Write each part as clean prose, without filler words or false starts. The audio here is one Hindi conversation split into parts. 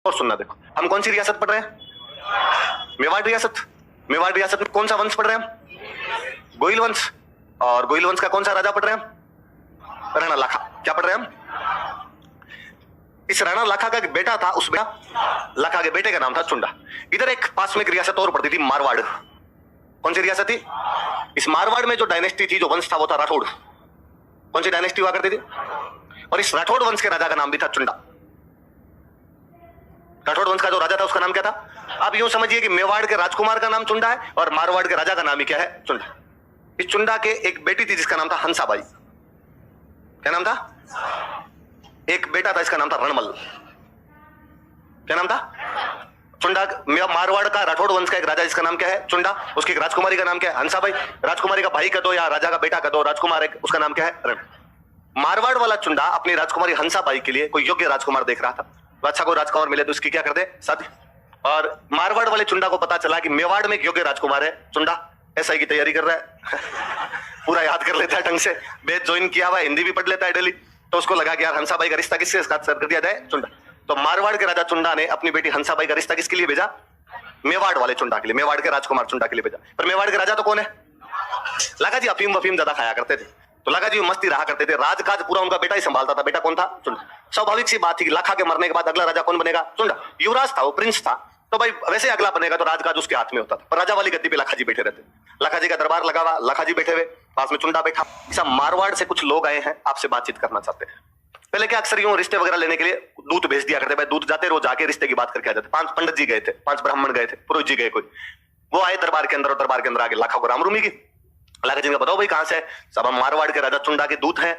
और सुनना, देखो हम कौन सी रियासत पढ़ रहे हैं? मेवाड़ रियासत। मेवाड़ रियासत में कौन सा वंश पढ़ रहे हैं हम? गोइल वंश। और गोइल वंश का कौन सा राजा पढ़ रहे हैं हम? राणा लाखा। क्या पढ़ रहे हैं हम? इस राणा लाखा का बेटा था, उस बेटा लाखा के बेटे का नाम था चुंडा। इधर एक पास में एक रियासत और पड़ती थी, मारवाड़। कौन सी रियासत थी? इस मारवाड़ में जो डायनेस्टी थी, जो वंश था, वो था राठौड़। कौन सी डायनेस्टी हुआ करती थी? और इस राठौड़ वंश के राजा का नाम भी था चुंडा। राठौड़ वंश का जो राजा था उसका नाम क्या था? आप यूं समझिए कि मेवाड़ के राजकुमार का नाम चुंडा है और मारवाड़ के राजा का नाम ही क्या है? चुंडा। इस चुंडा के एक बेटी थी जिसका नाम था हंसाबाई। क्या नाम था? एक बेटा था, इसका नाम था रणमल। क्या नाम था? चुंडा। मारवाड़ का राठौड़ वंश का एक राजा जिसका नाम क्या है? चुंडा। उसकी एक राजकुमारी का नाम क्या है? हंसाबाई। राजकुमारी का भाई का दो या राजा का बेटा का दो राजकुमार है, उसका नाम क्या है? रण। मारवाड़ वाला चुंडा अपनी राजकुमारी हंसाबाई के लिए कोई योग्य राजकुमार देख रहा था। अच्छा कोई राजकुमार मिले तो इसकी क्या कर दे? शादी। और मारवाड़ वाले चुंडा को पता चला कि मेवाड़ में एक योग्य राजकुमार है चुंडा, एसआई की तैयारी कर रहा है पूरा याद कर लेता है ढंग से, बेद ज्वाइन किया हुआ, हिंदी भी पढ़ लेता है डेली। तो उसको लगा कि यार हंसाबाई का रिश्ता किसके साथ कर दिया जाए? चुंडा। तो मारवाड़ के राजा चुंडा ने अपनी बेटी हंसाबाई का रिश्ता किसके लिए भेजा? मेवाड़ वाले चुंडा के लिए, मेवाड़ के राजकुमार चुंडा के लिए भेजा। पर मेवाड़ के राजा तो कौन है? लाखा जी अफीम वफीम ज्यादा खाया करते थे, तो लाखा जी मस्ती रहा करते थे, राजकाज पूरा उनका बेटा ही संभालता था। बेटा कौन था? चुंडा। स्वाभाविक सी बात थी कि लाखा के मरने के बाद अगला राजा कौन बनेगा? चुंडा। युवराज था, वो प्रिंस था, तो भाई वैसे अगला बनेगा तो राजकाज उसके हाथ में होता था। पर राजा वाली गद्दी पे लाखा जी बैठे रहते। लाखा जी का दरबार लगा हुआ, लाखा जी बैठे हुए, पास में चुंडा बैठा। ऐसा मारवाड़ से कुछ लोग आए हैं, आपसे बातचीत करना चाहते हैं। पहले क्या अक्सर यूं रिश्ते वगैरह लेने के लिए दूत भेज दिया करते, भाई दूत जाते रोज जाके रिश्ते की बात करके आ जाते। 5 पंडित जी गए थे, 5 ब्राह्मण गए थे, पुरोहित जी गए कोई, वो आए दरबार के अंदर और दरबार के अंदर आगे लाखा को रामरूमी की। लाखा जी ने बताओ भाई कहां से है? सब हम मारवाड़ के राजा चुंडा के दूत हैं,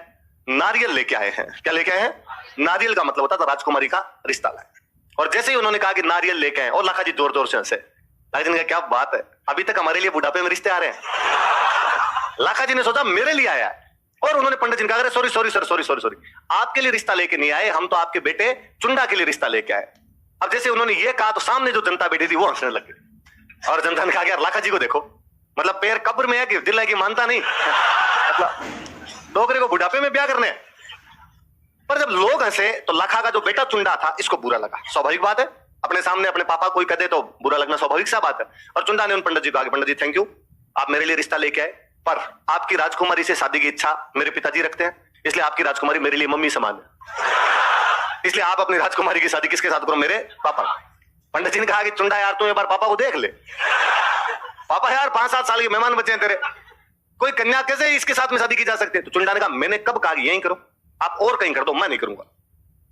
नारियल लेके आए हैं। क्या लेके आए हैं? नारियल का मतलब होता था राजकुमारी का रिश्ता लाए। और जैसे ही उन्होंने कहा कि नारियल लेके आए, और लाखा जी जोर जोर से हंसे। लाखा जी ने कहा क्या बात है, अभी तक हमारे लिए बुढ़ापे में रिश्ते आ रहे हैं। लाखा जी ने सोचा मेरे लिए आया है, और उन्होंने पंडित जी ने कहा sorry sorry sir, sorry sorry sorry, आपके लिए रिश्ता लेके नहीं आए, हम तो आपके बेटे चुंडा के लिए रिश्ता लेके आए। अब जैसे उन्होंने ये कहा तो सामने जो जनता बैठी थी वो हंसने लग गई, और जनता ने कहा यार लाखा जी को देखो, मतलब पैर कब्र में है कि दिल है कि मानता नहीं, मतलब डोगरे को बुढ़ापे में ब्याह करने। पर जब लोग हंसे तो लाखा का जो बेटा चुंडा था इसको बुरा लगा। स्वाभाविक बात है, अपने सामने अपने पापा कोई कह दे तो बुरा लगना स्वाभाविक सा बात है। और चुंडा ने उन पंडित जी को कहा, पंडित जी थैंक यू, आप मेरे लिए रिश्ता लेके आए, पर आपकी राजकुमारी से शादी की इच्छा मेरे पिताजी रखते हैं, इसलिए आपकी राजकुमारी मेरे लिए मम्मी समान है, इसलिए आप अपनी राजकुमारी की शादी किसके साथ करो? मेरे पापा। पंडित जी ने कहा कि चुंडा यार तू एक बार पापा को देख ले, पापा यार 5-7 साल के मेहमान बचे हैं तेरे, कोई कन्या कैसे इसके साथ में शादी की जा सकती है? तो चुंडा ने कहा मैंने कब कहा यहीं करो, आप और कहीं कर दो, मैं नहीं करूंगा।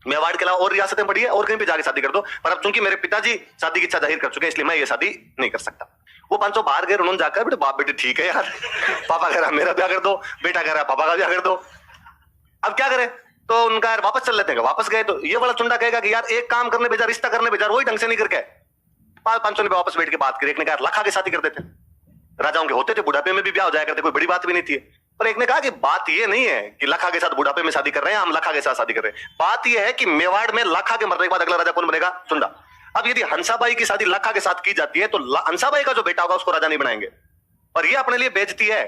मेवाड़ के अलावा और रियासतें बड़ी है, और कहीं पे जाके शादी कर दो, पर अब चूंकि मेरे पिताजी शादी की इच्छा जाहिर कर चुके हैं इसलिए मैं ये शादी नहीं कर सकता। वो 500 बाहर गए, उन्होंने जाकर बेटे बाप बेटे ठीक है यार, पापा कह रहा मेरा ब्याह कर दो, बेटा कह रहा पापा का ब्याह कर दो, अब क्या करें? तो उनका यार वापस चल लेते हैं। वापस गए तो ये वाला चुंडा कहेगा कि यार एक काम करने भेजा, रिश्ता करने भेजा, वही ढंग से नहीं करके 500 ने वापस बैठ के बात करी। एक ने कहा लाखा की शादी कर देते, राजाओं के होते थे, बुढ़ापे में भी ब्याह हो जाया करते, कोई बड़ी बात भी नहीं थी। पर एक ने कहा कि बात ये नहीं है कि लाखा के साथ बुढ़ापे में शादी कर रहे हैं, हम लाखा के साथ शादी कर रहे हैं, बात ये है कि मेवाड़ में लाखा के मरने के बाद अगला राजा कौन बनेगा? चुंडा। अब यदि हंसाबाई की शादी लाखा के साथ की जाती है तो हंसाबाई का जो बेटा होगा उसको राजा नहीं बनाएंगे, और ये अपने लिए बेइज्जती है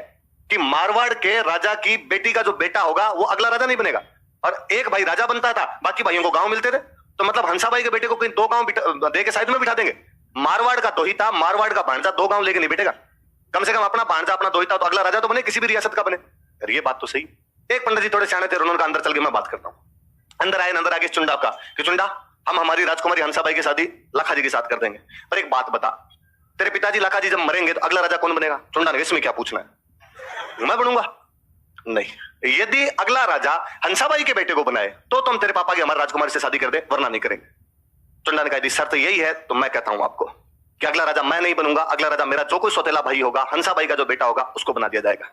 कि मारवाड़ के राजा की बेटी का जो बेटा होगा वो अगला राजा नहीं बनेगा। और एक भाई राजा बनता था, बाकी भाइयों को गांव मिलते थे, तो मतलब हंसाबाई के बेटे को कहीं 2 गांव दे के साइड में बिठा देंगे। मारवाड़ का दोहिता, मारवाड़ का भांजा 2 गांव लेके नहीं बैठेगा, कम से कम अपना भांजा अपना दोहिता तो अगला राजा तो बने, किसी भी रियासत का बने। ये बात तो सही। एक पंडित जी थोड़े सियाने थे, उन्होंने कहा अंदर चल के मैं बात करता हूं। अंदर आए, अंदर आके चुंडा का कि चुंडा हम हमारी राजकुमारी हंसाबाई की शादी लाखा जी के साथ कर देंगे, पर एक बात बता, तेरे पिताजी लाखा जी जब मरेंगे तो अगला राजा कौन बनेगा? चुंडा ने इसमें क्या पूछना है, मैं बनूंगा? नहीं, यदि अगला राजा हंसाबाई के बेटे को बनाए तो तुम तेरे पापा की हमारी राजकुमारी से शादी कर दे, वरना नहीं करेंगे। चुंडा ने कहा शर्त यही है तो मैं कहता हूं आपको कि अगला राजा मैं नहीं बनूंगा, अगला राजा मेरा जो कोई सौतेला भाई होगा, हंसाबाई का जो बेटा होगा उसको बना दिया जाएगा।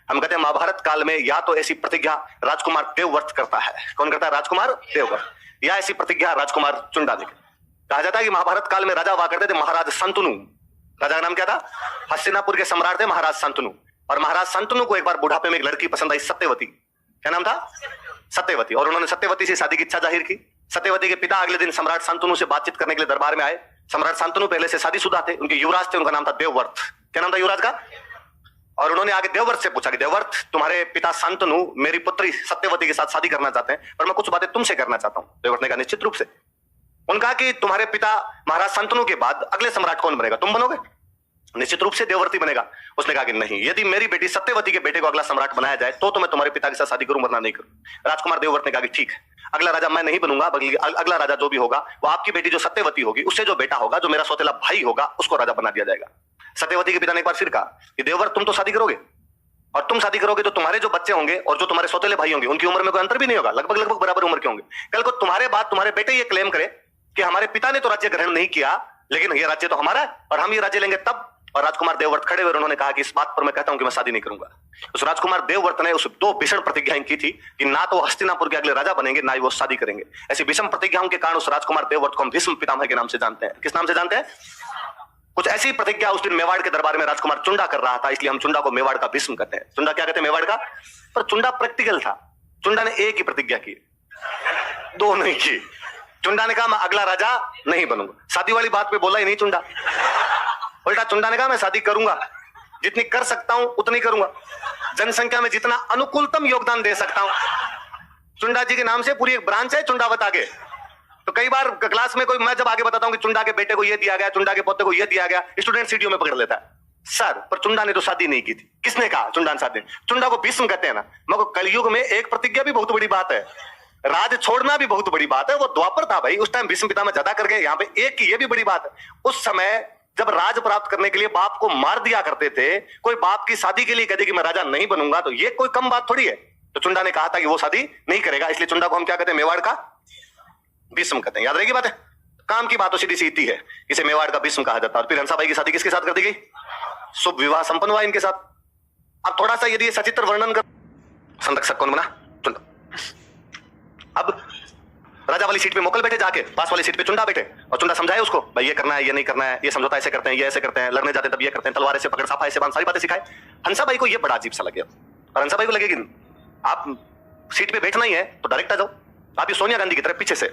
हम कहते हैं महाभारत काल में या तो ऐसी प्रतिज्ञा राजकुमार देवव्रत करता है, कौन करता है? राजकुमार देवव्रत, या ऐसी प्रतिज्ञा राजकुमार चुंडा ने। कहा जाता है कि महाभारत काल में राजा हुआ करते थे महाराज शांतनु, राजा का नाम क्या था? हस्तिनापुर के सम्राट थे महाराज शांतनु। और महाराज शांतनु को एक बार बुढ़ापे में एक लड़की पसंद आई, सत्यवती। क्या नाम था? सत्यवती। और उन्होंने सत्यवती से शादी की इच्छा जाहिर की। सत्यवती के पिता अगले दिन सम्राट शांतनु से बातचीत करने के लिए दरबार में आए। सम्राट शांतनु पहले से शादीशुदा थे, उनके युवराज थे, उनका नाम था देवव्रत। क्या नाम था युवराज का? और उन्होंने आगे देवव्रत से पूछा कि देवव्रत तुम्हारे पिता शांतनु मेरी पुत्री सत्यवती के साथ शादी करना चाहते हैं, पर मैं कुछ बातें तुमसे करना चाहता हूं। देवव्रत ने कहा निश्चित रूप से। उन्होंने कहा कि तुम्हारे पिता महाराज शांतनु के बाद अगले सम्राट कौन बनेगा? तुम बनोगे? निश्चित रूप से देवव्रती बनेगा। उसने कहा कि नहीं, यदि मेरी बेटी सत्यवती के बेटे को अगला सम्राट बनाया जाए तो मैं तुम्हारे पिता के साथ शादी करूं, वरना नहीं करूं। राजकुमार देवव्रत ने कहा कि ठीक है, अगला राजा मैं नहीं बनूंगा, बल्कि अगला राजा जो भी होगा वो आपकी बेटी जो सत्यवती होगी उससे जो बेटा होगा, जो मेरा सौतेला भाई होगा, उसको राजा बना दिया जाएगा। सत्यवती के पिता ने एक बार फिर कहा कि देवव्रत तुम तो शादी करोगे, और तुम शादी करोगे तो तुम्हारे जो बच्चे होंगे और जो तुम्हारे सौतेले भाई होंगे उनकी उम्र में कोई अंतर भी नहीं होगा, लगभग लगभग बराबर उम्र के होंगे। कल को तुम्हारे बाद तुम्हारे बेटे ये क्लेम करे कि हमारे पिता ने तो राज्य ग्रहण नहीं किया, लेकिन ये राज्य तो हमारा है और हम ये राज्य लेंगे तब। और राजकुमार देवव्रत खड़े हुए उन्होंने कहा कि इस बात पर मैं कहता हूं कि मैं शादी नहीं करूंगा। उस राजकुमार देवव्रत ने उस 2 भीषण प्रतिज्ञाएं की थी कि ना तो हस्तिनापुर के अगले राजा बनेंगे, ना ही वो शादी करेंगे। ऐसी विषम प्रतिज्ञाओं के कारण उस राजकुमार देवव्रत को हम भीष्म पितामह के नाम से जानते हैं। किस नाम से जानते हैं? कुछ ऐसी प्रतिज्ञा उस दिन मेवाड़ के दरबार में राजकुमार चुंडा कर रहा था, इसलिए हम चुंडा को मेवाड़ का भीष्म कहते हैं। चुंडा क्या कहते हैं? मेवाड़ का। पर चुंडा प्रैक्टिकल था। चुंडा ने एक ही प्रतिज्ञा की, 2 नहीं की। चुंडा ने कहा मैं अगला राजा नहीं बनूंगा। शादी वाली बात पे बोला ही नहीं चुंडा। उल्टा चुंडा ने कहा मैं शादी करूंगा, जितनी कर सकता हूं उतनी करूंगा, जनसंख्या में जितना अनुकूलतम योगदान दे सकता हूं। चुंडा जी के नाम से पूरी एक ब्रांच है चुंडावत आगे। तो कई बार क्लास में कोई, मैं जब आगे बताता हूं कि चुंडा के बेटे को ये दिया गया, चुंडा के पोते को ये दिया गया, स्टूडेंट सीढ़ियों में पकड़ लेता है, सर पर चुंडा ने तो शादी नहीं की थी। किसने कहा? चुंडा ने शादी। चुंडा को भीष्म कहते हैं ना। मगर कलयुग में एक प्रतिज्ञा भी बहुत बड़ी बात है, राज छोड़ना भी बहुत बड़ी बात है। वो द्वापर था भाई, उस टाइम भीष्म पितामह ज्यादा कर गए, यहाँ पे एक की ये भी बड़ी बात है। उस समय जब राज प्राप्त करने के लिए बाप को मार दिया करते थे, कोई बाप की शादी के लिए कहते कि मैं राजा नहीं बनूंगा, तो ये कोई कम बात थोड़ी है। तो चुंडा ने कहा था कि वो शादी नहीं करेगा, इसलिए चुंडा को हम क्या कहते हैं? मेवाड़ का भीष्म कहते हैं। याद रहेगी बात है। काम की बात तो सीधी सी इतनी है, इसे मेवाड़ का भीष्म कहा जाता है। और फिर हंसाबाई की शादी किसके साथ कर दी गई? शुभ विवाह संपन्न हुआ इनके साथ। अब थोड़ा सा यदि सचित्र वर्णन कर, संरक्षक कौन बना? चुंडा। अब राजा वाली सीट पे मोकल बैठे, जाके पास वाली सीट पे चुंडा बैठे, और चुंडा समझाए उसको, भाई ये करना है, ये नहीं करना है, ये समझौता ऐसे करते हैं, ये ऐसे करते हैं, लड़ने जाते तब ये करते हैं, तलवार ऐसे पकड़, साफा ऐसे बांध, सारी बातें सिखाए। हंसाबाई को ये बड़ा अजीब सा लगे, और हंसाबाई को लगे कि आप सीट पे बैठना ही है तो डायरेक्ट आ जाओ। आप ये सोनिया गांधी की तरह पीछे से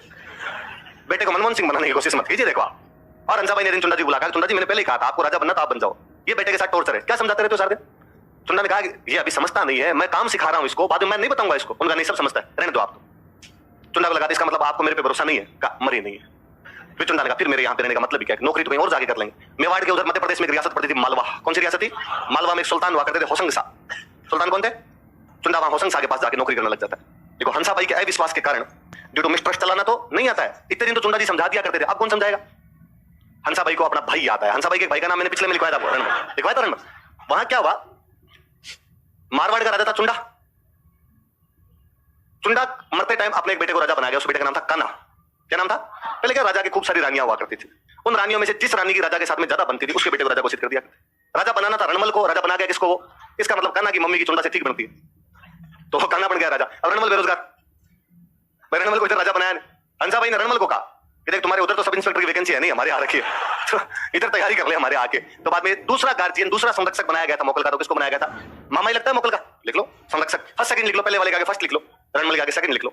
बेटे को मनमोहन सिंह बनाने की कोशिश मत कीजिए, देखो आप। और हंसाबाई ने दिन चुंडा जी बुला, चुंडा जी मैंने पहले ही कहा था आपको राजा बनना था, आप बन जाओ, ये बेटे के साथ टॉर्चर है, क्या समझाते रहते हो सारे दिन? चुंडा ने कहा ये अभी समझता नहीं है, मैं काम सिखा रहा हूं इसको, बाद में मैं नहीं बताऊंगा इसको। उनका नहीं, सब समझता है, रहने दो आप। चुंडा को लगा इसका मतलब आपको मेरे पे भरोसा नहीं है, मरी नहीं है। फिर चुंडा ने कहा फिर मेरे यहाँ पे रहने का मतलब क्या है? नौकरी तो कहीं और जाके कर लेंगे। मेवाड़ के उधर मध्य प्रदेश में एक रियासत पड़ती थी मालवा। कौन सी रियासत थी? मालवा में एक सुल्तान हुआ करते थे, होशंग शाह। सुल्तान कौन थे? चुंडा वहां होशंग शाह के पास जाके नौकरी करने लग जाता है। देखो हंसाबाई के अविश्वास के कारण ड्यू टू मिसट्रस्ट चलाना तो नहीं आता है। इतने दिन तो चुंडा जी समझा दिया करते थे, अब कौन समझाएगा? हंसाबाई को अपना भाई आता है। हंसाबाई के भाई का नाम मैंने पिछले में लिखवाया था, लिखवाया था रणमल। वहां क्या हुआ? मारवाड़ का राजा था चुंडा। चुंडा मरते टाइम अपने एक बेटे को राजा बना गया। उस बेटे का नाम था कान्हा। क्या नाम था? पहले क्या, राजा की खूब सारी रानियां हुआ करती थी, उन रानियों में से जिस रानी की राजा के साथ में ज्यादा बनती थी उसके बेटे को राजा घोषित कर दिया। राजा बनाना था रणमल को, राजा बना गया किसको? वो। इसका मतलब कान्हा की मम्मी की चुंडा से ठीक बनती है, तो कान्हा बन गया राजा। अब रणमल बेरोजगार, रणमल को इधर राजा बनाया। हंसाबाई ने रणमल को कहा कि देख तुम्हारे उधर तो सब इंस्पेक्टर की वैकेंसी है नहीं, हमारे यहाँ रखी है, तो इधर तैयारी कर ले हमारे आके। तो बाद में दूसरा गार्जियन, दूसरा संरक्षक बनाया गया था मोकल का। तो किसको बनाया गया था? मामा ही लगता है मोकल का, लिख लो संरक्षक। फर्स्ट सेकंड लिख लो, पहले वाले के आगे फर्स्ट लिख लो, रणमल के आगे सेकंड लिख लो,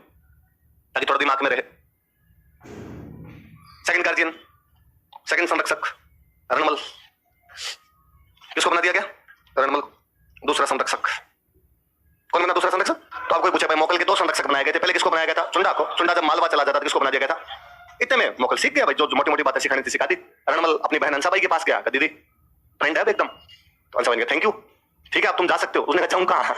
ताकि थोड़ा दिमाग में रहे। सेकंड गार्जियन, सेकंड संरक्षक रणमल। किसको बना दिया गया? रणमल। दूसरा संरक्षक कौन बना? दूसरा संरक्षक। तो आपको पूछा भाई मोकल के 2 संरक्षक बनाए गए थे, पहले किसको बनाया गया था? चुंडा को। चुंडा जब मालवा चला जाता था किसको बना दिया गया था? इतने में मोकल सीख गया भाई, जो मोटी मोटी बातें सिखानी थी सिखा दी। रणमल अपनी बहन हंसाबाई के पास गया, कहा दीदी फ्रेंड है एकदम। तो हंसाबाई ने कहा थैंक यू, ठीक है अब तुम जा सकते हो। उसने कहा जाऊं कहां?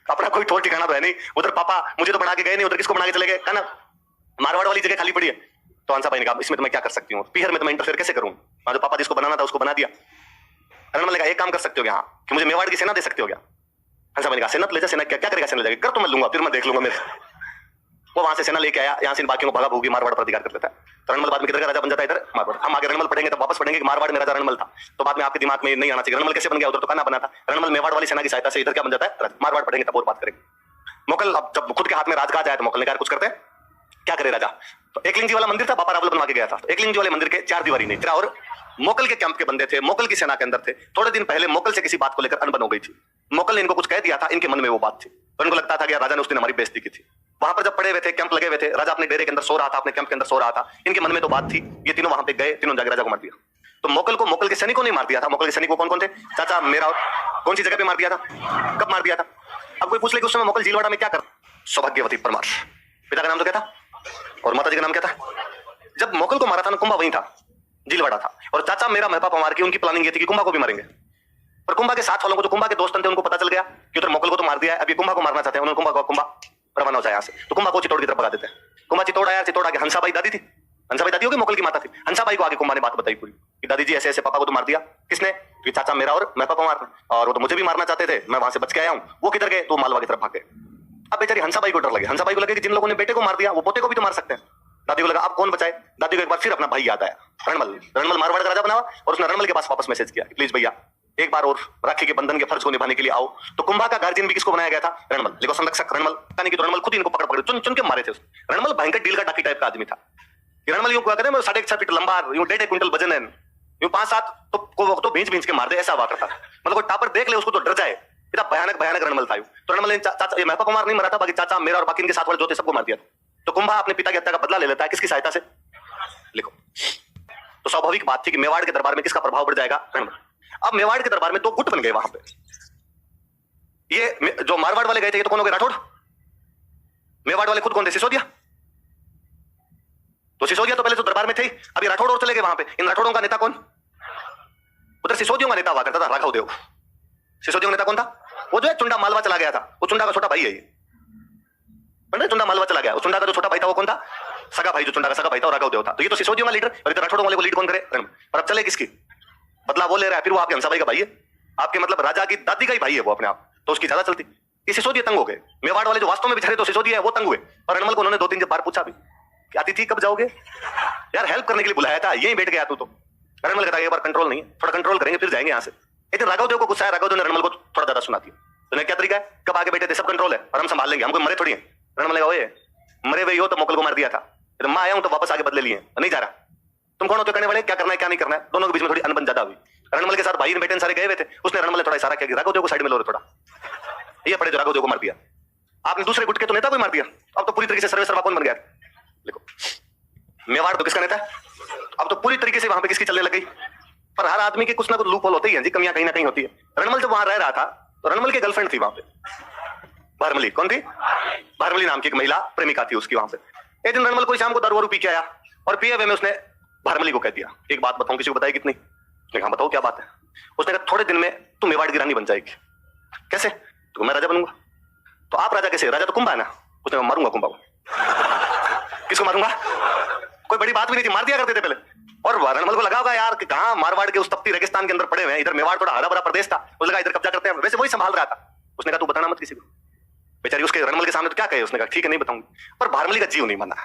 अपना कोई ठोर ठिकाना तो है नहीं। उधर पापा मुझे तो बना के गए नहीं, उधर किसको बना के चले गए? कहना मारवाड़ वाली जगह खाली पड़ी है। तो हंसाबाई ने कहा इसमें तो मैं क्या कर सकती हूँ, पीहर में तो मैं इंटरफेयर कैसे करूँ? जो पापा जिसको बनाना था उसको बना दिया। रणमल ने कहा एक काम कर सकते हो यहाँ कि मुझे मेवाड़ की सेना दे सकते हो क्या? हंसाबाई ने कहा सेना ले जा, सेना क्या करेगा? सेना लेकर कर तो मैं लूंगा, फिर मैं देख लूंगा मेरे। वो वहां से सेना लेके आया, यहाँ से बाकियों को भगा भूगी मारवाड़ पर अधिकार कर लेता है। तो रणमल बाद में किधर का राजा बन जाता है? इधर मारवाड़। हम आगे रणमल पढ़ेंगे तब वापस पढ़ेंगे कि मारवाड़ में राजा रणमल था। तो बाद में आपके दिमाग में नहीं आना चाहिए रणमल कैसे बन गया, उधर तो कान्हा बना था। रणमल मेवाड़ वाली सेना की सहायता से इधर क्या बन जाता है? मारवाड़ पढ़ेंगे तब और बात करेंगे। मोकल अब जब खुद के हाथ में राजकाज आया तो मोकल ने कहा कुछ करते हैं, क्या करे राजा? तो एकलिंग जी वाला मंदिर था, बाबा रावल बनवा के गया था। तो एकलिंग जी वाले मंदिर के 4 दीवारी नहीं, तेरा और मोकल के कैंप के बंदे थे, मोकल की सेना के अंदर थे। थोड़े दिन पहले मोकल से किसी बात को लेकर अनबन हो गई थी। मोकल ने इनको कुछ कह दिया था, इनके मन में वो बात थी, तो इनको लगता था कि राजा ने उस दिन हमारी बेइज्जती की थी। वहां पर जब पड़े हुए थे, कैंप लगे हुए थे, राजा अपने डेरे के अंदर सो रहा था, अपने कैंप के अंदर सो रहा था, इनके मन में तो बात थी। ये तीनों वहां पे गए, तीनों जाके राजा को मार दिया। तो मोकल को मोकल के सैनिकों ने मार दिया था। मोकल के सैनिकों कौन कौन थे? चाचा मेरा कौन सी जगह पे मार दिया था, कब मार दिया था? अब कोई पूछ ले कि उस समय मोकल झीलवाड़ा में क्या कर? सौभाग्यवती परमार। पिता का नाम तो क्या था और माता जी का नाम क्या था? जब मोकल को मारा था ना, कुंभा वहीं था, जीलवाड़ा था, और चाचा मेरा महपा मार के उनकी प्लानिंग ये थी कि कुंभा को भी मारेंगे। पर कुंभा के साथ वालों को, जो कुंभा के दोस्त थे, उनको पता चल गया कि उधर मोकल को तो मार दिया है, अभी कुंभा को मारना चाहते हैं। उन्होंने कुंभा रवाना हो जाए यहाँ से, तो कुंभा को चित्तौड़ की तरफ भगा देते हैं। कुंभा चित्तौड़ आया, चित्तौड़ आगे हंसाबाई दादी थी, हंसाबाई दादी होगी, मोकल की माता थी। हंसाबाई को आगे कुंभा ने बात बताई पूरी कि दादी जी ऐसे ऐसे पापा को तो मार दिया। किसने? कि चाचा मेरा और मैं पापा मार, और वो तो मुझे भी मारना चाहते थे, मैं वहां से बच के आया हूँ। वो किधर गए? तो मालवा की तरफ भाग गए। अब बेचारी हंसाबाई को डर लगे, हंसाबाई को लगे कि जिन लोगों ने बेटे को मार दिया वो पोते को भी तो मार सकते हैं। दादी को लगा अब कौन बचाए। दादी को एक बार फिर अपना भाई याद आया, रणमल मारवाड़ का राजा बना, और उसने रणमल के पास वापस मैसेज किया, प्लीज भैया एक बार और राखी के बंधन के फर्ज को निभाने के लिए आओ। तो कुंभा का गार्जियन भी किसको बनाया गया था? रणमल। देखो संरक्षक रणमल, यानी कि तो रणमल खुद इनको पकड़ चुन चुन के मारे थे। रणमल भयंकर डील का डाकी टाइप का आदमी था। रणमल यूं कहते हैं 6.5 फीट लंबा, यूं 1.5 क्विंटल वजन है, यूं 5-7 तो भींच के मार दे, ऐसा हुआ करता। मतलब कोई टापर देख ले उसको तो डर जाए, इतना भयानक रणमल था। तो रणमल ने चाचा महपा को मार नहीं मारा था, बाकी चाचा मेरा और बाकी इनके साथ वाले जो थे सबको मार दिया था। तो कुंभा अपने पिता की हत्या का बदला ले लेता है, किसकी सहायता से? लिखो। तो स्वाभाविक बात थी कि मेवाड़ के दरबार में किसका प्रभाव बढ़ जाएगा? रणमल। अब मेवाड़ के दरबार में 2 गुट बन गए वहां पे। ये जो मारवाड़ वाले गए थे, ये तो कौन हो गए? राठौड़। मेवाड़ वाले खुद कौन थे? सिसोदिया। तो सिसोदिया तो पहले तो दरबार में थे, अभी राठौड़ और चले गए वहां पे। इन राठौड़ों का नेता कौन? उधर सिसोदियों का नेता हुआ करता था राघव देव। सिसोदियों का नेता कौन था? वो जो है चुंडा मालवा चला गया था, वो चुंडा का छोटा भाई है ये। चुंडा मालवा चला गया, उस चुंडा का जो छोटा भाई था वो कौन था? सगा भाई, जो चुंडा का सगा भाई था राघव देव था। तो ये तो सिसोदियों का लीडर, और इधर राठौड़ों वाले को लीड कौन करे? पर अब चले किसकी? बदला वो ले रहा है, फिर वो आपके हंसाबाई का भाई है, आपके मतलब राजा की दादी का ही भाई है वो अपने आप, तो उसकी ज्यादा चलती। ये सिसोदिया तंग हो गए। मेवाड़ वाले जो वास्तव में बेचारे तो सिसोदिया है वो तंग हुए। और रणमल को उन्होंने 2-3 बार पूछा भी कि अतिथि कब जाओगे यार, हेल्प करने के लिए बुलाया था, यहीं बैठ गया तू तो। रणमल कहता है एक बार कंट्रोल नहीं है, थोड़ा कंट्रोल करेंगे फिर जाएंगे यहाँ से। लेकिन राघव देव को गुस्सा है, राघव देव ने रणमल को थोड़ा ज्यादा सुना दिया। तो क्या तरीका है, कब आगे बैठे थे, सब कंट्रोल है और हम संभाल लेंगे, हमको मरे थोड़ी है। रणमल ने कहा मरे हुए हो तो मोकल को मार दिया था, तो मैं आया हूं तो वापस आगे बदले लिए, नहीं जा रहा। तुम कौन होते करने वाले, क्या करना है क्या नहीं करना है? दोनों के बीच में थोड़ी अनबन ज्यादा हुई। रणमल के साथ भाई बेटे सारे गए हुए थे, उसने रणमल ने थोड़ा इशारा किया कि राघव देव को साइड में लो थोड़ा, ये पड़े जो राघव देव को मार दिया आपने, दूसरे गुट के तो नेता को मार दिया। अब तो पूरी तरीके से सर्वे सर्वा कौन बन गया? देखो मेवाड़ तो किसका नेता है, अब तो पूरी तरीके से वहां पे किसकी चलने लग गई। पर हर आदमी के कुछ ना कुछ लूप होल होते ही हैं जी, कमियां कहीं ना कहीं होती है। रणमल जब वहां रह रहा था तो रणमल की गर्लफ्रेंड थी वहां पे, भारमली। कौन थी? भारमली नाम की एक महिला प्रेमिका थी उसकी वहां पे। एक दिन रणमल को शाम को दारू वारू पी के आया, और पिए हुए में उसने भारमली को कह दिया एक बात बताऊं, किसी को बताई कितनी? उसने कहा बताओ क्या बात है। उसने कहा थोड़े दिन में तू मेवाड़ की रानी बन जाएगी। कैसे? तो मैं राजा बनूंगा। तो आप राजा कैसे? राजा तो कुंभा है ना। उसने कहा मारूंगा कुंभा को। किसको मारूंगा? कोई बड़ी बात भी नहीं थी, मार दिया करते थे पहले। और रणमल को लगा होगा यार कि कहां मारवाड़ के उस तपती रेगिस्तान के अंदर पड़े हुए हैं, इधर मेवाड़ थोड़ा हरा भरा प्रदेश था, उसने कहा इधर कब्जा करते हैं, वैसे वही संभाल रहा था। उसने कहा तू बताना मत किसी को। बेचारी उसके रणमल के सामने तो क्या कहे, उसने कहा ठीक है नहीं बताऊंगी। पर भारमली का जीव नहीं माना,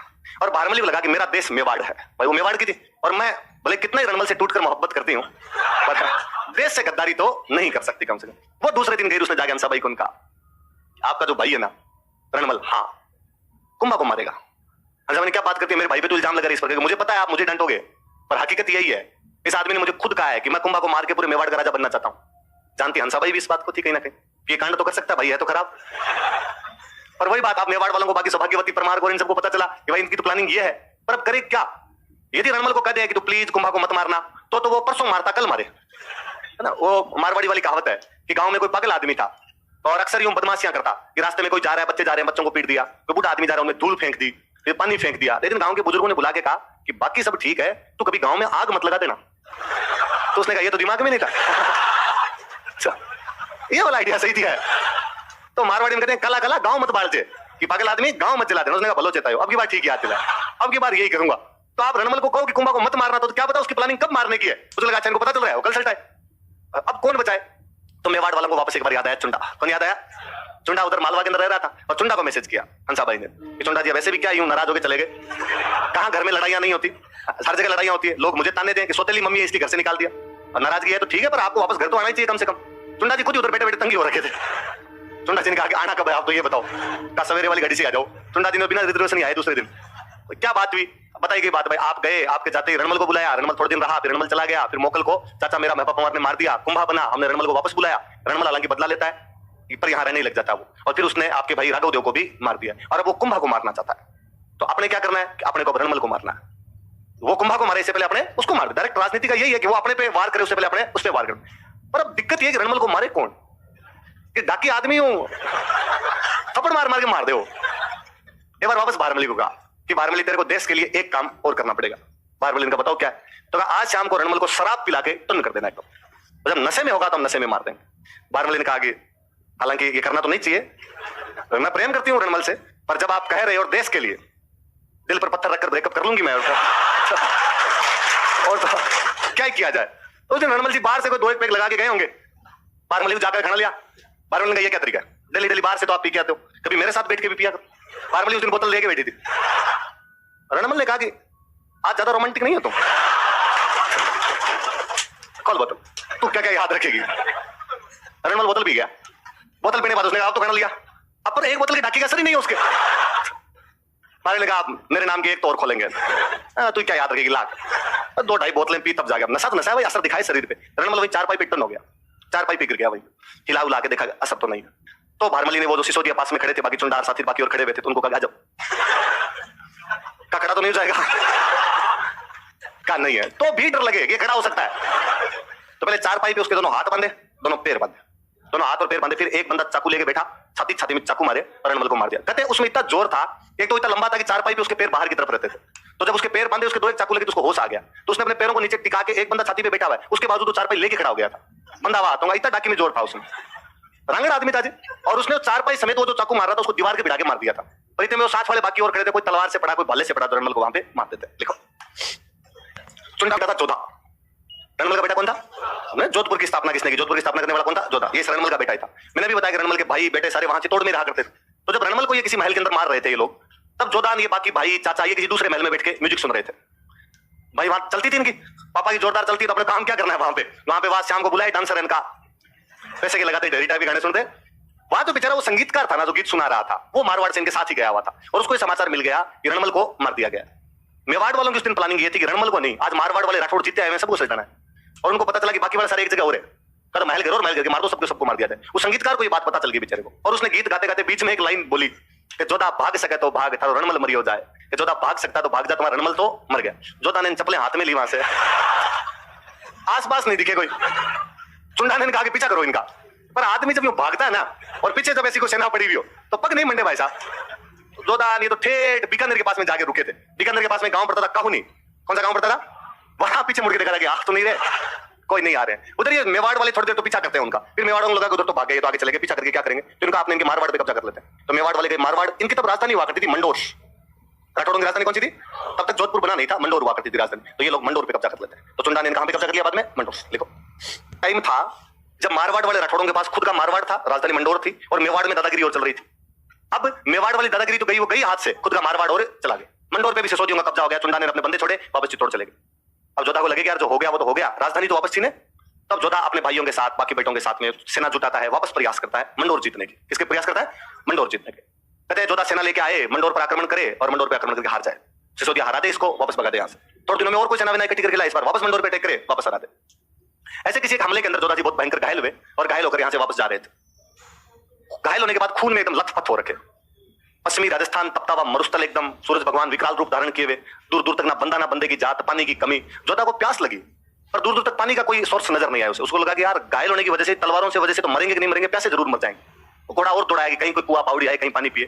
और भारमली को लगा कि मेरा देश मेवाड़ है भाई, वो मेवाड़ की थी, और मैं भले कितना ही रणमल से टूटकर मोहब्बत करती हूँ पर देश से गद्दारी तो नहीं कर सकती कम से कम। वो दूसरे दिन गई, उसने जाके हंसाबाई को कहा आपका जो भाई है ना रणमल, हाँ कुंभा को मारेगा। हंसाबाई ने क्या बात करती है, मेरे भाई पे तो इल्जाम लगा रही इस पर, मुझे पता है आप मुझे डांटोगे, पर हकीकत यही है इस आदमी ने मुझे खुद कहा है कि मैं कुंभा को मार के पूरे मेवाड़ का राजा बनना चाहता हूं। जानती हंसाबाई भी इस बात को थी कहीं ना कहीं, ये कांड तो कर सकता भाई है तो खराब। पर वही बात, आप मेवाड़ वालों को, बाकी सौभाग्यवती परमार को इन सबको पता चला कि भाई इनकी तो प्लानिंग ये है। पर अब करे क्या? यदि रणमल को कह दे कि तू प्लीज कुंभा को मत मारना, तो वो परसों मारता कल मारे, है ना। वो मारवाड़ी वाली कहावत है कि गांव में कोई पागल आदमी था और अक्सर यूं बदमाशियां करता कि रास्ते में कोई जा रहा है, बच्चे जा रहे हैं, बच्चों को पीट दिया, कोई बूढ़ा आदमी जा रहा है उन्हें धूल फेंक दी, फिर पानी फेंक दिया। लेकिन गांव के बुजुर्गों ने बुला के कहा कि बाकी सब ठीक है, तू कभी गांव में आग मत लगा देना। तो उसने कहा ये तो दिमाग में नहीं था। ये वाला आइडिया सही दिया है। तो मारवाड़ी में कहते हैं कला कला गांव मत बालचे, कि पागल आदमी गांव मत जला देना। उसने कहा भलो चेता हो, अब की बार ठीक याद दिला, अब की बार यही करूंगा। तो आप रणमल को कहो कि कुंभा को मत मारना, तो क्या पता उसकी प्लानिंग कब मारने की है। उसने कहा अच्छा इनको पता चल रहा है, वो कल सल्टा है, अब कौन बचाए। तो मेवाड़ वालों को वापस एक बार याद आया चुंडा। कौन याद आया? चुंडा उधर मालवा के अंदर रह रहा था, और चुंडा को मैसेज किया हंसाबाई ने कि चुंडा जी वैसे भी क्या यूं नाराज होकर चले गए, कहां घर में लड़ाइयां नहीं होती, हर जगह लड़ाइयां होती है, लोग मुझे ताने दें कि सोतेली मम्मी है इसलिए घर से निकाल दिया। और नाराजगी है तो ठीक है, पर आपको वापस घर तो आना ही चाहिए कम से कम। चुंडा जी खुद ही उधर बैठे बैठे तंगी हो रखे थे। चुंडा जी ने कहा कि आना कब है आप, तो ये बताओ, का सवेरे वाली गाड़ी से आ जाओ। चुंडा जी ने बिना रिजर्वेशन ही आए दूसरे दिन। क्या बात हुई बताई गई बात, भाई आप गए, आपके जाते ही रणमल को बुलाया, रणमल थोड़े दिन रहा, फिर रणमल चला गया, फिर मोकल को चाचा मेरा महपा पवार ने मार दिया, कुंभा बना, हमने रणमल को वापस बुलाया। रणमल हालांकि बदला लेता है पर यहाँ रहने लग जाता है वो, और फिर उसने आपके भाई राघव देव को भी मार दिया, और अब वो कुंभा को मारना चाहता है। तो आपने क्या करना है, अपने को रणमल को मारना है। वो कुंभा को मारे इससे पहले अपने उसको मार दे। डायरेक्ट राजनीति का यही है कि वो अपने पे वार करे उससे पहले अपने उस पे वार करे। पर अब दिक्कत ये है कि रणमल को मारे कौन, कि डाकी आदमी हूं, थप्पड़ मार मार के मार दे। वो एक बार वापस भारमली को कहा कि भारमली तेरे को देश के लिए एक काम और करना पड़ेगा। भारमली ने कहा बताओ क्या है? तो कहा आज शाम को रणमल को शराब पिला के टुन कर देना एकदम, तो जब नशे में होगा तो हम नशे में मार देंगे। भारमली ने कहा कि हालांकि ये करना तो नहीं चाहिए, मैं प्रेम करती हूँ रणमल से, पर जब आप कह रहे हो और देश के लिए दिल पर पत्थर रखकर ब्रेकअप कर लूंगी मैं, और तो क्या किया जाए। उस दिन रणमल जी बाहर से कोई 2-1 पैक लगा के गए होंगे, भारमली को जाकर खाना लिया। भारमली ने कहा ये क्या तरीका है, डेली डेली बाहर से तो आप पी के आते हो, कभी मेरे साथ बैठ के भी पिया करो। भारमली उस दिन बोतल लेके बैठी थी। रणमल ने कहा कि आज ज्यादा रोमांटिक नहीं है तुम, कॉल बोतल तू क्या क्या याद रखेगी। रणमल बोतल पी गया, बोतल पीने के बाद उसने कहा तो खाना लिया, अब पर एक बोतल की ढाकी का असर ही नहीं है उसके। भारमली ने कहा मेरे नाम की एक तो और खोलेंगे, तू क्या याद रखेगी लाख, 2-2.5 बोतलें पी तब जाके नशा तो नशा है भाई, असर दिखाए शरीर पे। रणमल वही 4 पाई पे टन हो गया, 4 पाई पे गिर गया, वही हिला उला के देखा असर तो नहीं। तो भारमली ने वो जो सिसोदिया पास में खड़े थे, बाकी चुनदार साथी बाकी और खड़े हुए थे, तो उनको कहा जब का खड़ा तो नहीं हो जाएगा, का नहीं है तो भी डर लगे ये खड़ा हो सकता है। तो पहले 4 पाई पे उसके दोनों हाथ बांधे, दोनों पैर बांधे, दोनों हाथ और पैर बांधे, फिर एक बंदा चाकू लेके बैठा, छाती छाती में चाकू मारे और रणमल को मार दिया। कहते उसमें इतना जोर था, एक तो इतना लंबा था कि 4 पाई पे उसके पैर बाहर की तरफ रहते थे, तो जब उसके पैर बांधे उसके 2-1 चाकू लेके तो उसको होश आ गया, तो उसने अपने पैरों को नीचे टिका के, एक बंदा छाती पे बैठा हुआ है उसके बाजू तो 4 पाई लेके खड़ा हो गया था, बंदा हुआ हाथों, इतना डाकी में जोर था उसमें, रंगड़ आदमी था जी। और उसने 4 पाई समेत वो जो चाकू मार रहा था उसको दीवार के भिड़ा के मार दिया था। पर इतने में वो साथ वाले बाकी और खड़े थे, कोई तलवार से पड़ा कोई भाले से पड़ा, तो रणमल को वहां पे मार देते। लिखो चुनका था जोधा, रणमल का बेटा कौन था? जोधपुर की स्थापना किसने की? जोधपुर की स्थापना करने वाला कौन था? जोधा। ये रणमल का बेटा ही था। मैंने भी बताया कि रणमल के भाई बेटे सारे वहां से तोड़ में रहा करते थे। तो जब रणमल को ये किसी महल के अंदर मार रहे थे ये लोग, तब जोधा ये बाकी भाई चाचा ये किसी दूसरे महल में बैठ के म्यूजिक सुन रहे थे। भाई वहां चलती थी इनकी, पापा की जोरदार चलती, तो अपने काम क्या करना है वहां पे वहां शाम को बुलाए डांसर इनका, पैसे के लगाते ढेरी टाइप के गाने सुनते। वहां तो बेचारा वो संगीतकार था ना जो गीत सुना रहा था, वो मारवाड़ से इनके साथ ही गया हुआ था, और उसको समाचार मिल गया कि रणमल को मार दिया गया। मेवाड़ वालों की उस दिन प्लानिंग ये थी कि रणमल को नहीं, आज मारवाड़ वाले राठौड़ जीते आए हैं, सबको सजाना है। और उनको पता चला कि बाकी वाले सारे एक जगह हो रहे, कल महल घेरो और महल घेर के मार दो, सबको मार दिया जाए। उस संगीतकार को ये बात पता चल गई बेचारे को, और उसने गीत गाते गाते बीच में एक लाइन बोली कि जोधा भाग सके तो भाग, था रणमल मरी हो जाए, कि जोधा भाग सकता तो भाग जा, तुम्हारा रणमल तो मर गया। जोधा ने चप्पलें हाथ में ली, वहां से आसपास नहीं दिखे कोई। चुंडा ने कहा कि पीछा करो इनका, पर आदमी जब यूं भागता है ना और पीछे जब ऐसी कोई सेना पड़ी हुई हो तो पग नहीं मंडे भाई साहब। जोधा नहीं तो ठेठ बीकानेर के पास में जाके रुके थे। बीकानेर के पास में गांव पड़ता था काहुनी, कौन सा गांव पड़ता था? वहां पीछे मुड़ के देखा कि आह तो नहीं रहे, कोई नहीं आ रहे हैं। उधर ये मेवाड़ वाले थोड़ी देर तो पीछा करते हैं उनका, फिर मेवाड़ लगा उधर तो भाग गए, तो आगे चले गए, पीछा करके क्या करेंगे, तो इनका आपने इनके मारवाड़ पे कब्जा कर लेते हैं। तो मेवाड़ वाले गए मारवाड़, इनकी तब राजधानी हुआ करती थी मंडोर, राठौड़ों की राजधानी कौन सी थी? तब तक जोधपुर बना नहीं था, मंडोर हुआ करती थी राजधानी, तो ये लोग मंडोर पे कब्जा कर लेते हैं। तो चुंडा ने कहां पे कब्जा कर लिया बाद में? मंडोर। लिखो टाइम था जब मारवाड़ वाले राठौड़ों के पास खुद का मारवाड़ था, राजधानी मंडोर थी, और मेवाड़ में दादागिरी और चल रही थी। अब मेवाड़ वाली दादागिरी तो गई, वो गई हाथ से, खुद का मारवाड़ और चला गया। मंडोर पे भी सिसोदियों का कब्जा हो गया, चुंडा ने अपने बंदे छोड़े, वापस चित्तौड़ चले गए। अब जोधा को लगे कि यार जो हो गया वो तो हो गया, राजधानी तो वापस छीने। तब जोधा अपने भाइयों के साथ बाकी बेटों के साथ में सेना जुटाता है, वापस प्रयास करता है मंडोर जीतने की। किसके प्रयास करता है? मंडोर जीतने के। कहते हैं जोधा सेना लेके आए, मंडोर पर आक्रमण करे और मंडोर पर आक्रमण करके हार जाए। सिसोदिया हरा दे, इसको वापस भगा दे यहाँ से। थोड़े दिनों में और कोई सेना इकट्ठी करके लाए, इस बार वापस मंडोर पे अटैक करे, वापस हरा दे। ऐसे किसी एक हमले के अंदर जोधा जी बहुत भयंकर घायल हुए, और घायल होकर यहाँ से वापस जा रहे थे। घायल होने के बाद खून में एकदम लथपथ हो रखे, पश्चिमी राजस्थान तपता हुआ मरुस्थल, एकदम सूरज भगवान विकराल रूप धारण किए हुए, दूर दूर तक ना बंदा ना बंदे की जात, पानी की कमी। जोधा को प्यास लगी, पर दूर दूर तक पानी का कोई सोर्स नजर नहीं आया उसे। उसको लगा कि यार घायल होने की वजह से, तलवारों से वजह से तो मरेंगे कि नहीं मरेंगे, प्यासे जरूर मर जाएंगे। घोड़ा और दौड़ाया कि कहीं कोई कुआ पावड़ी आए, कहीं पानी पिए।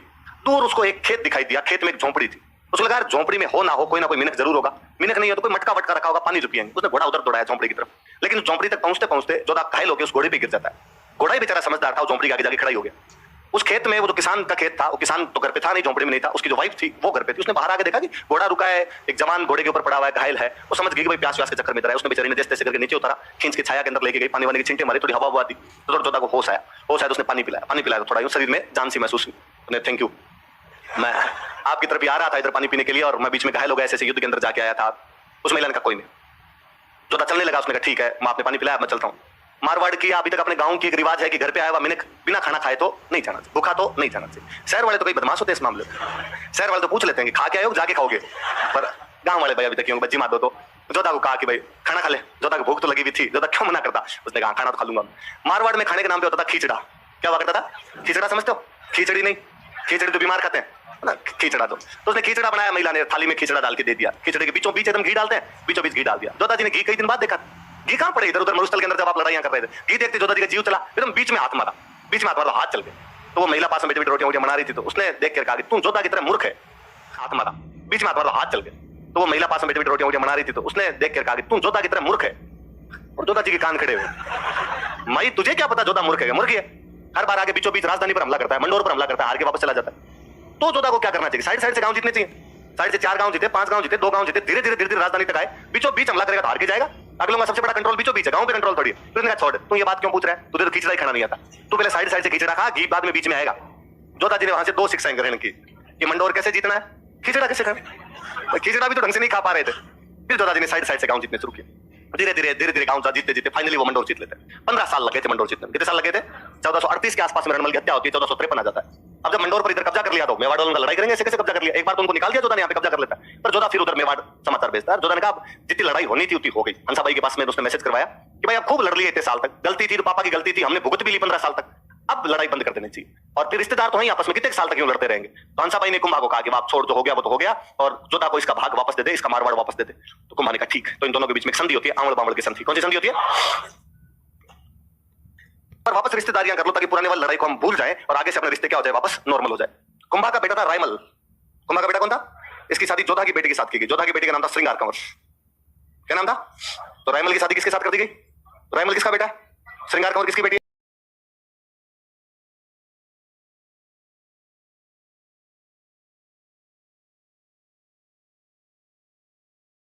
दूर उसको एक खेत दिखाई दिया, खेत में एक झोंपड़ी थी। उसको लगा यार झोंपड़ी में हो ना हो कोई ना कोई मिनक जरूर होगा, मिनक नहीं हो तो कोई मटका वटका रखा होगा, पानी जो पिएंगे। उसने घोड़ा उधर दौड़ाया झोंपड़ी की तरफ, लेकिन उस झोंपड़ी तक पहुंचते पहुंचते जोधा घायल होकर उस घोड़े पे गिर जाता है। घोड़ा ही बेचारा समझदार था, वो झोंपड़ी के आगे जाके खड़ा ही हो गया। उस खेत में वो जो किसान का खेत था, वो किसान तो घर पे था नहीं, झोंपड़ी में नहीं था, उसकी जो वाइफ थी वो घर पे थी। उसने बाहर आके देखा कि घोड़ा रुका है, एक जवान घोड़े के ऊपर पड़ा हुआ है, घायल है। वो समझ गई कि भाई प्यास व्यास के चक्कर में इधर है। उसने बेचारी ने जैसे तैसे करके नीचे उतारा, खींच के छाया के अंदर लेके गई, पानी वानी की छिंटे मारी, थोड़ी हवा हुआ थी, तो जोधा को होश आया तो उसने पानी पिलाया तो थोड़ा यूं शरीर में जान सी महसूस हुई। थैंक यू, मैं आपकी तरफ ही आ रहा था इधर पानी पीने के लिए, और मैं बीच में घायल हो गया, ऐसे युद्ध के अंदर जाके आया था। उस महिला ने कहा कोई नहीं। जोधा चलने लगा, उसने कहा ठीक है, मैं आपने पानी पिलाया, मैं चलता हूँ। मारवाड़ की अभी तक अपने गांव की एक रिवाज है कि घर पे आया हुआ मिनक बिना खाना खाए तो नहीं जाना चाहिए, भूखा तो नहीं जाना चाहिए। शहर वाले तो कई बदमाश होते हैं इस मामले में, शहर वाले तो पूछ लेते हैं कि खा के आए हो, जाके खाओगे, पर गांव वाले भाई अभी तक क्यों बज्जी मार दो। तो जोधा को कहा कि भाई खाना खा ले, जोधा को भूख तो लगी हुई थी, जोधा क्यों मना करता, उसने कहा खाना तो खा लूंगा। मारवाड़ में खाने के नाम पे होता था खिचड़ा। क्या हुआ करता था? खिचड़ा समझते हो? खिचड़ी नहीं, खिचड़ी तो बीमार खाते हैं ना, खिचड़ा तो उसने खिचड़ा बनाया, महिला ने थाली में खिचड़ा डाल के दे दिया। खिचड़े के बीचों बीच एकदम घी डालते हैं, बीचों बीच घी डाल दिया। जोधा जी ने घी कई दिन बाद देखा, घी कहां पड़े इधर उधर मरुस्थल के अंदर, जब आप लड़ाइयां कर रहे थे घी देखते जोधा जी का जीव चला, एकदम बीच में हाथ मारा, बीच में हाथ मारा, हाथ चल गए। तो वो महिला पास में बैठे बैठे रोटियां बना रही थी, तो उसने देख कर कहा कि तुम जोधा की तरह मूर्ख है, हाथ मारा। बीच में हाथ चल गए। तो वो महिला पास में बैठे बैठे रोटियां बना रही थी, तो उसने देख कर कहा कि तू जोधा की तरह मूर्ख है। और जोधा जी के कान खड़े हुए, माई तुझे क्या पता जोधा मूर्ख है? मूर्ख है, हर बार आगे बीचों बीच राजधानी पर हमला करता है, मंडोर पर हमला करता है, हार के वापस चला जाता है। तो जोधा को क्या करना चाहिए? साइड साइड से गांव जीतने चाहिए, साइड से 4 गांव जीते, 5 गांव जीते, 2 गांव जीते, धीरे धीरे राजधानी तक आए। बीचों बीच हमला करेगा तो हार के जाएगा। अगलों का सबसे बड़ा कंट्रोल बीचों बीच है, गांव पे कंट्रोल थोड़ी है। तो छोड़, तू ये बात क्यों पूछ रहा है? तुझे तो खिचड़ा ही खाना नहीं आता। तू पहले साइड साइड से खिचड़ा खा, घी बाद में बीच में आएगा। जोधा जी ने वहां से 2 शिक्षाएं ग्रहण की कि मंडोर कैसे जीतना है, खिचड़ा कैसे खाना। खिचड़ा भी तो ढंग से नहीं खा पा रहे थे। फिर जोधा जी ने साइड साइड से गांव जीतने शुरू किए। धीरे धीरे गांव जीतते जीतते फाइनली वो मंडोर जीत लेते हैं। 15 साल लगे थे मंडोर जीतने में। कितने साल लगे थे? 1438 के आसपास में रणमल की हत्या होती है, 1453 आ जाता है। अब जब मंडोर पर इधर कब्जा कर लिया तो मेवाड़ वालों का लड़ाई करेंगे, ऐसे कैसे कब्जा कर लिया? एक बार तो उनको निकाल दिया जोधा ने, यहाँ पे कब्जा कर लेता है। पर जोधा फिर उधर मेवाड़ समाचार भेजता है। जोधा ने कहा जितनी लड़ाई होनी थी उतनी हो गई। हंसाबाई के पास में उसने मैसेज करवाया कि भाई आप खूब लड़ लिए इतने साल तक, गलती थी तो पापा की गलती थी, हमने भुगत भी ली 15 साल तक, अब लड़ाई बंद कर देनी चाहिए। और फिर रिश्तेदार तो हैं आपस में, कितने साल तक यूं लड़ते रहेंगे? तो हंसाबाई ने कुंभा को कहा कि आप छोड़, जो हो गया वो तो हो गया, और जोधा को इसका भाग वापस दे दे, इसका मारवाड़ वापस दे दे। तो कुंभा ने कहा ठीक। तो इन दोनों के बीच में एक संधि होती है, आंवड़ बावड़ की संधि। कौन सी संधि होती है? पर वापस रिश्तेदारियां कर लो ताकि पुराने वाली लड़ाई को हम भूल जाएं और आगे से अपने रिश्ते क्या हो जाए, वापस नॉर्मल हो जाए। कुंभा का बेटा था रायमल। कुंभा का बेटा कौन था? इसकी शादी जोधा की बेटी के साथ की गई। जोधा की बेटी का नाम था श्रृंगार कंवर। क्या नाम था? तो रायमल की शादी किसके साथ कर दी गई? रायमल किसका बेटा है? श्रृंगार कंवर किसकी बेटी है?